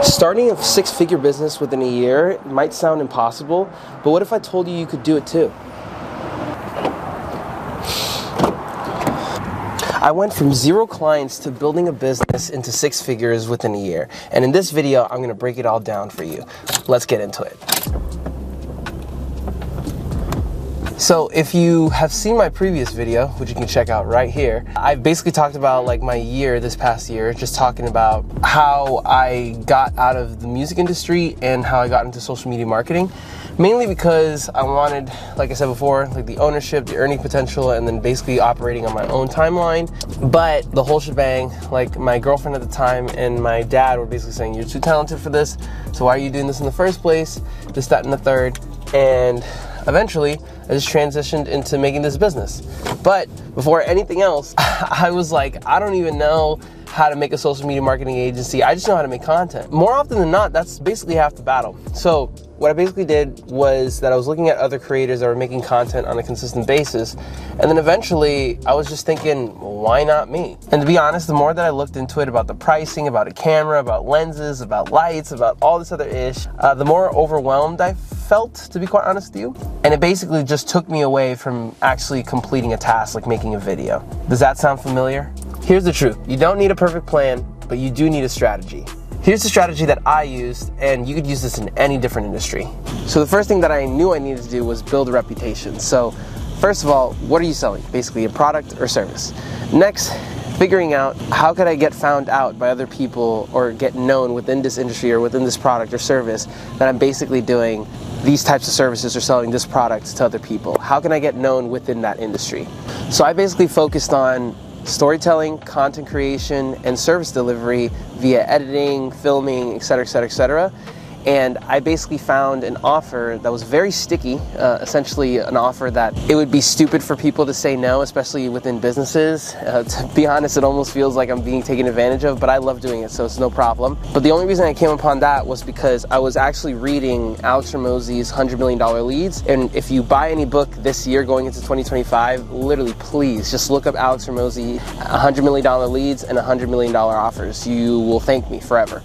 Starting a six-figure business within a year might sound impossible, but what if I told you you could do it too? I went from 0 clients to building a business into 6 figures within a year. And in this video, I'm going to break it all down for you. Let's get into it. So if you have seen my previous video, which you can check out right here, I basically talked about like my year this past year, just talking about how I got out of the music industry and how I got into social media marketing. Mainly because I wanted, like I said before, like the ownership, the earning potential, and then basically operating on my own timeline. But the whole shebang, like my girlfriend at the time and my dad were basically saying, you're too talented for this, so why are you doing this in the first place? This, that, and the third. And eventually, I just transitioned into making this business. But before anything else, I was like, I don't even know how to make a social media marketing agency. I just know how to make content. More often than not, that's basically half the battle. So what I basically did was that I was looking at other creators that were making content on a consistent basis. And then eventually I was just thinking, why not me? And to be honest, the more that I looked into it about the pricing, about a camera, about lenses, about lights, about all this other ish, the more overwhelmed I felt, to be quite honest with you. And it basically just took me away from actually completing a task like making a video. Does that sound familiar? Here's the truth. You don't need a perfect plan, but you do need a strategy. Here's the strategy that I used, and you could use this in any different industry. So the first thing that I knew I needed to do was build a reputation. So first of all, what are you selling? Basically a product or service. Next, figuring out how could I get found out by other people or get known within this industry or within this product or service that I'm basically doing these types of services or selling this product to other people. How can I get known within that industry? So I basically focused on storytelling, content creation, and service delivery via editing, filming, etc., etc., etc. And I basically found an offer that was very sticky, essentially an offer that it would be stupid for people to say no, especially within businesses. To be honest, it almost feels like I'm being taken advantage of, but I love doing it, so it's no problem. But the only reason I came upon that was because I was actually reading Alex Hormozi's $100 Million Leads. And if you buy any book this year going into 2025, literally please just look up Alex Hormozi, $100 Million Leads and $100 Million Offers. You will thank me forever.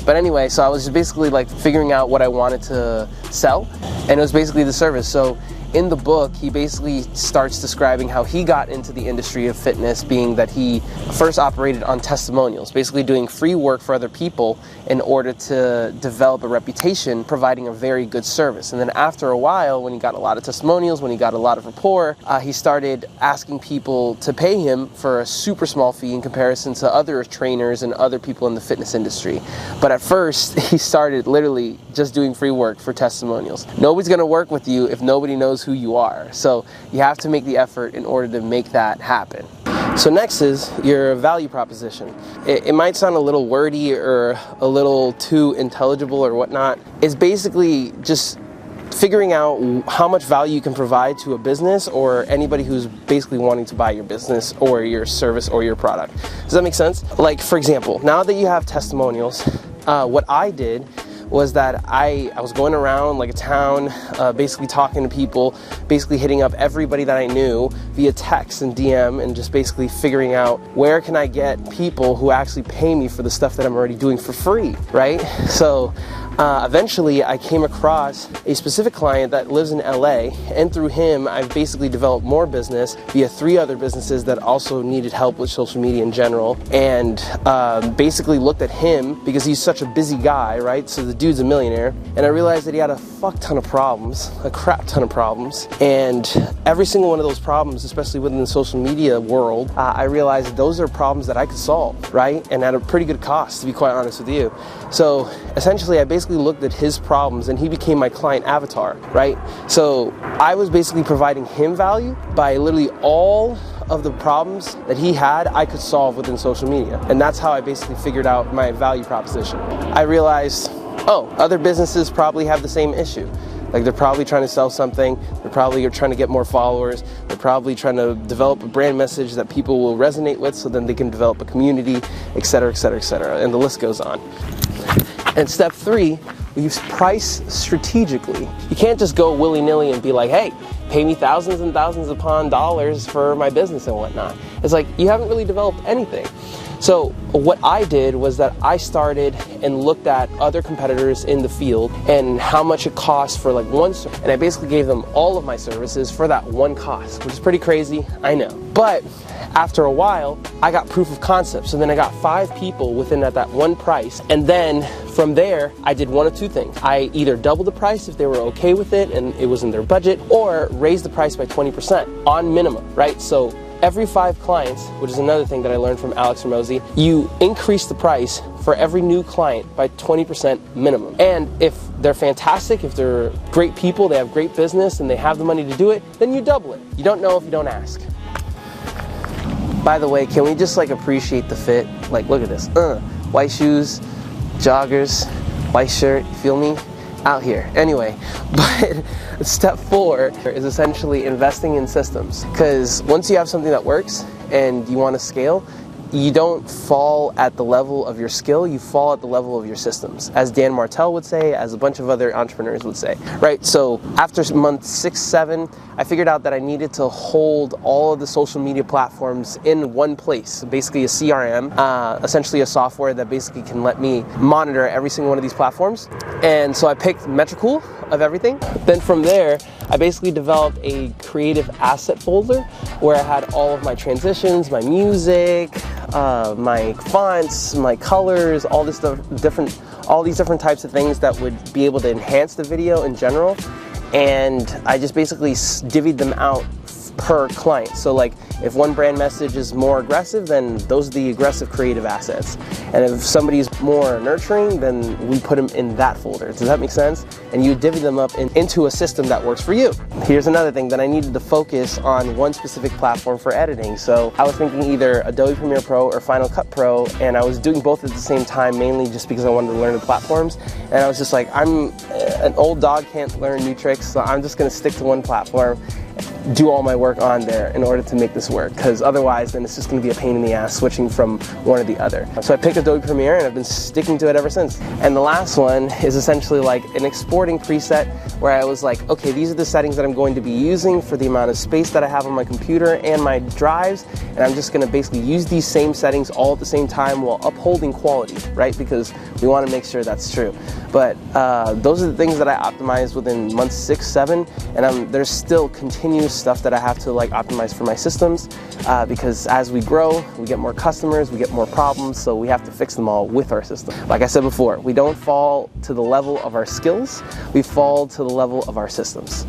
But anyway, so I was just basically like figuring out what I wanted to sell, and it was basically the service. So in the book, he basically starts describing how he got into the industry of fitness, being that he first operated on testimonials, basically doing free work for other people in order to develop a reputation, providing a very good service. And then after a while, when he got a lot of testimonials, when he got a lot of rapport, he started asking people to pay him for a super small fee in comparison to other trainers and other people in the fitness industry. But at first, he started literally just doing free work for testimonials. Nobody's gonna work with you if nobody knows who you are. So you have to make the effort in order to make that happen. So next is your value proposition. It might sound a little wordy or a little too intelligible or whatnot. It's basically just figuring out how much value you can provide to a business or anybody who's basically wanting to buy your business or your service or your product. Does that make sense? Like, for example, now that you have testimonials, what I did was that I was going around like a town, basically talking to people, basically hitting up everybody that I knew via text and DM, and just basically figuring out where can I get people who actually pay me for the stuff that I'm already doing for free, right? So eventually I came across a specific client that lives in LA, and through him I've basically developed more business via 3 other businesses that also needed help with social media in general, and basically looked at him because he's such a busy guy, right? So the dude's a millionaire, and I realized that he had a fuck ton of problems, a crap ton of problems, and every single one of those problems, especially within the social media world, I realized that those are problems that I could solve, right? And at a pretty good cost, to be quite honest with you. So essentially I basically looked at his problems and he became my client avatar, right? So I was basically providing him value by literally all of the problems that he had I could solve within social media. And that's how I basically figured out my value proposition. I realized, oh, other businesses probably have the same issue. Like they're probably trying to sell something, they're probably trying to get more followers, they're probably trying to develop a brand message that people will resonate with so then they can develop a community, etc., etc., etc., and the list goes on. And step 3, we price strategically. You can't just go willy-nilly and be like, hey, pay me thousands and thousands upon dollars for my business and whatnot. It's like, you haven't really developed anything. So what I did was that I started and looked at other competitors in the field and how much it costs for like one service, and I basically gave them all of my services for that one cost, which is pretty crazy, I know. But after a while, I got proof of concept. So then I got 5 people within at that one price. And then from there, I did one of two things. I either doubled the price if they were okay with it and it was in their budget, or raised the price by 20% on minimum, right? So every 5 clients, which is another thing that I learned from Alex Ramosi, you increase the price for every new client by 20% minimum. And if they're fantastic, if they're great people, they have great business, and they have the money to do it, then you double it. You don't know if you don't ask. By the way, can we just like appreciate the fit? Like, look at this. White shoes, joggers, white shirt, feel me? Out here. Anyway, but step 4 is essentially investing in systems. Because once you have something that works and you want to scale, you don't fall at the level of your skill, you fall at the level of your systems. As Dan Martell would say, as a bunch of other entrepreneurs would say, right? So after month 6, 7, I figured out that I needed to hold all of the social media platforms in one place, basically a CRM, essentially a software that basically can let me monitor every single one of these platforms. And so I picked Metricool of everything. Then from there, I basically developed a creative asset folder where I had all of my transitions, my music, my fonts, my colors, all these different types of things that would be able to enhance the video in general. And I just basically divvied them out per client. So like if one brand message is more aggressive, then those are the aggressive creative assets. And if somebody's more nurturing, then we put them in that folder. Does that make sense? And you divvy them up into a system that works for you. Here's another thing, that I needed to focus on one specific platform for editing. So I was thinking either Adobe Premiere Pro or Final Cut Pro, and I was doing both at the same time, mainly just because I wanted to learn the platforms. And I was just like, I'm an old dog, can't learn new tricks, so I'm just gonna stick to one platform, do all my work on there in order to make this work, because otherwise then it's just going to be a pain in the ass switching from one to the other. So I picked Adobe Premiere and I've been sticking to it ever since. And the last one is essentially like an exporting preset where I was like, okay, these are the settings that I'm going to be using for the amount of space that I have on my computer and my drives, and I'm just going to basically use these same settings all at the same time while upholding quality, right? Because we want to make sure that's true. But those are the things that I optimized within months 6, 7, and there's still continuous stuff that I have to like optimize for my systems, because as we grow, we get more customers, we get more problems, so we have to fix them all with our system. Like I said before, we don't fall to the level of our skills, we fall to the level of our systems.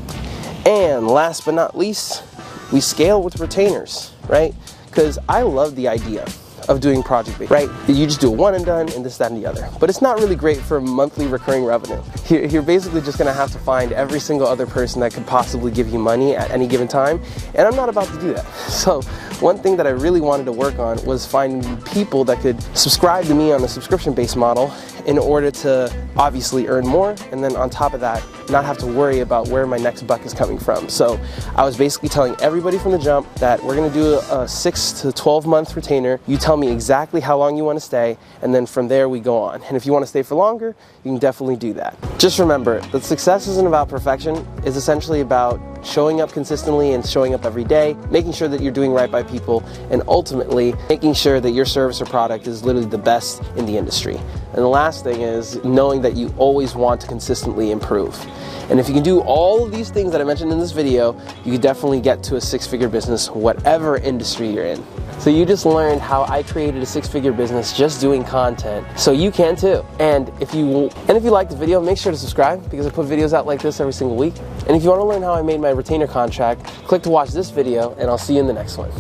And last but not least, we scale with retainers, right? Because I love the idea of doing project-based, right? You just do a one and done and this, that, and the other. But it's not really great for monthly recurring revenue. You're basically just gonna have to find every single other person that could possibly give you money at any given time, and I'm not about to do that. So one thing that I really wanted to work on was finding people that could subscribe to me on a subscription-based model in order to obviously earn more, and then on top of that, not have to worry about where my next buck is coming from. So I was basically telling everybody from the jump that we're gonna do a 6 to 12 month retainer. You tell me exactly how long you wanna stay, and then from there we go on. And if you wanna stay for longer, you can definitely do that. Just remember that success isn't about perfection, it's essentially about showing up consistently and showing up every day, making sure that you're doing right by people, and ultimately making sure that your service or product is literally the best in the industry. And the last thing is knowing that you always want to consistently improve. And if you can do all of these things that I mentioned in this video, you can definitely get to a 6-figure business, whatever industry you're in. So you just learned how I created a 6-figure business just doing content, so you can too. And if you like the video, make sure to subscribe, because I put videos out like this every single week. And if you want to learn how I made my retainer contract, click to watch this video, and I'll see you in the next one.